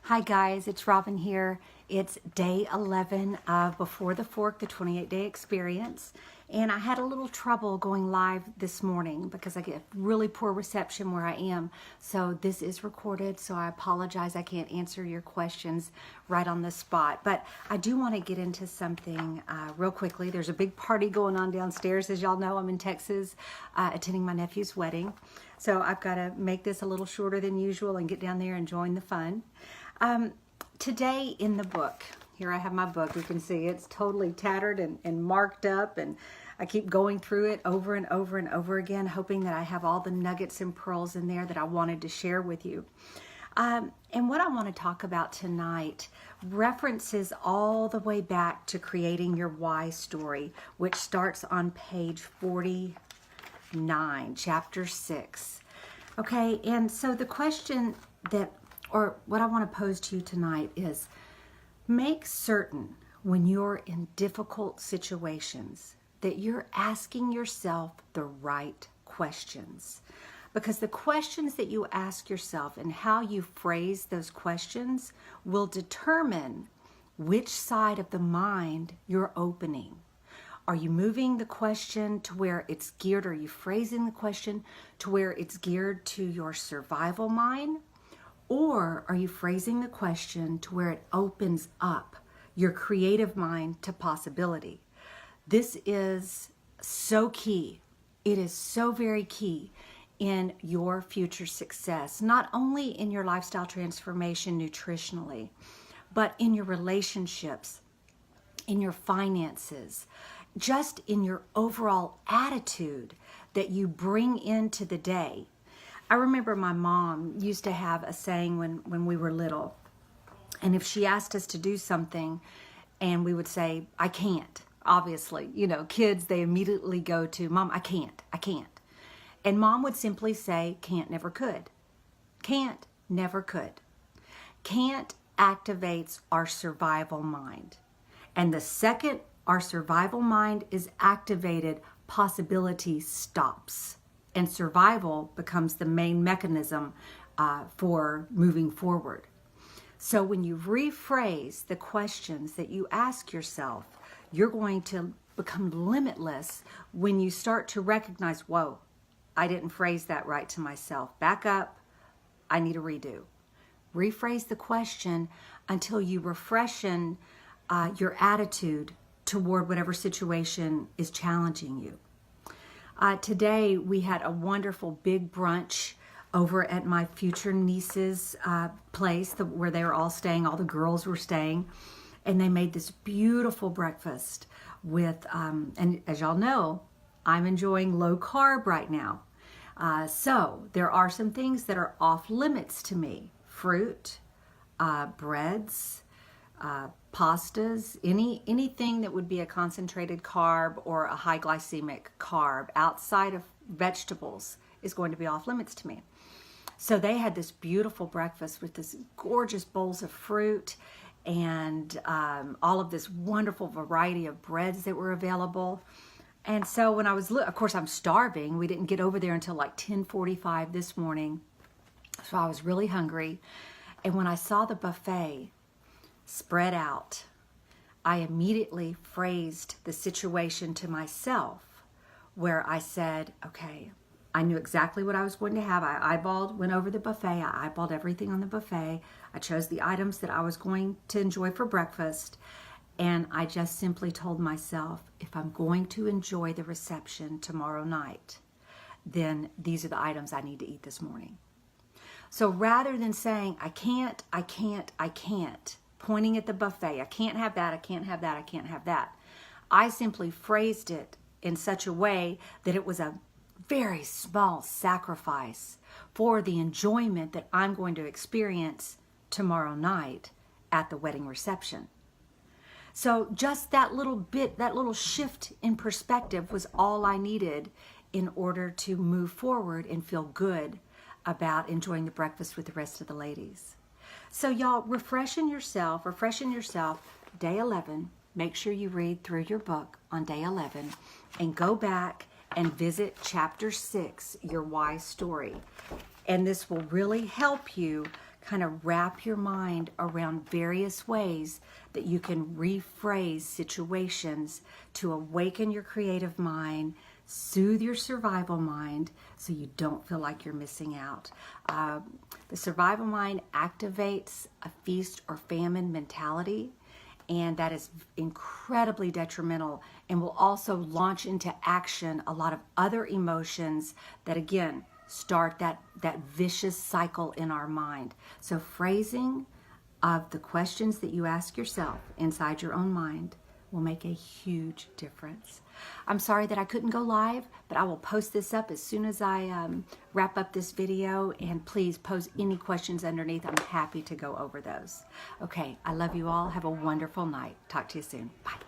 Hi guys, it's Robin here. It's day 11 of Before the Fork, the 28-day experience. And I had a little trouble going live this morning because I get really poor reception where I am. So this is recorded, so I apologize. I can't answer your questions right on the spot. But I do want to get into something real quickly. There's a big party going on downstairs. As y'all know, I'm in Texas attending my nephew's wedding. So I've got to make this a little shorter than usual and get down there and join the fun. Today in the book, here I have my book. You can see it's totally tattered and marked up, and I keep going through it over and over and over again, hoping that I have all the nuggets and pearls in there that I wanted to share with you. And what I want to talk about tonight references all the way back to creating your why story, which starts on page 49, chapter 6. Okay, and so the question or what I want to pose to you tonight is, make certain when you're in difficult situations that you're asking yourself the right questions. Because the questions that you ask yourself and how you phrase those questions will determine which side of the mind you're opening. Are you moving the question to where it's geared? Are you phrasing the question to where it's geared to your survival mind? Or are you phrasing the question to where it opens up your creative mind to possibility? This is so key. It is so very key in your future success, not only in your lifestyle transformation nutritionally, but in your relationships, in your finances, just in your overall attitude that you bring into the day. I remember my mom used to have a saying when we were little, and if she asked us to do something and we would say, I can't, obviously, kids, they immediately go to, Mom, I can't. And Mom would simply say, can't, never could. Can't, never could. Can't activates our survival mind. And the second our survival mind is activated, possibility stops. And survival becomes the main mechanism for moving forward. So when you rephrase the questions that you ask yourself, you're going to become limitless when you start to recognize, whoa, I didn't phrase that right to myself. Back up, I need a redo. Rephrase the question until you refreshen your attitude toward whatever situation is challenging you. Today we had a wonderful big brunch over at my future niece's place where they were all staying. All the girls were staying, and they made this beautiful breakfast with, and as y'all know, I'm enjoying low carb right now. So there are some things that are off limits to me. Fruit, breads, pastas, anything that would be a concentrated carb or a high glycemic carb outside of vegetables is going to be off limits to me. So they had this beautiful breakfast with this gorgeous bowls of fruit and all of this wonderful variety of breads that were available. And so when I was, of course I'm starving. We didn't get over there until like 10:45 this morning. So I was really hungry. And when I saw the buffet spread out, I immediately phrased the situation to myself where I said, okay, I knew exactly what I was going to have. Went over the buffet. I eyeballed everything on the buffet. I chose the items that I was going to enjoy for breakfast. And I just simply told myself, if I'm going to enjoy the reception tomorrow night, then these are the items I need to eat this morning. So rather than saying, I can't, pointing at the buffet, I can't have that, I can't have that, I can't have that, I simply phrased it in such a way that it was a very small sacrifice for the enjoyment that I'm going to experience tomorrow night at the wedding reception. So just that little bit, that little shift in perspective was all I needed in order to move forward and feel good about enjoying the breakfast with the rest of the ladies. So y'all, refreshen yourself, day 11. Make sure you read through your book on day 11 and go back and visit chapter 6, your why story. And this will really help you kind of wrap your mind around various ways that you can rephrase situations to awaken your creative mind, soothe your survival mind so you don't feel like you're missing out. The survival mind activates a feast or famine mentality, and that is incredibly detrimental and will also launch into action a lot of other emotions that, again, start that vicious cycle in our mind. So phrasing of the questions that you ask yourself inside your own mind will make a huge difference. I'm sorry that I couldn't go live, but I will post this up as soon as I wrap up this video, and please pose any questions underneath. I'm happy to go over those. Okay, I love you all. Have a wonderful night. Talk to you soon. Bye.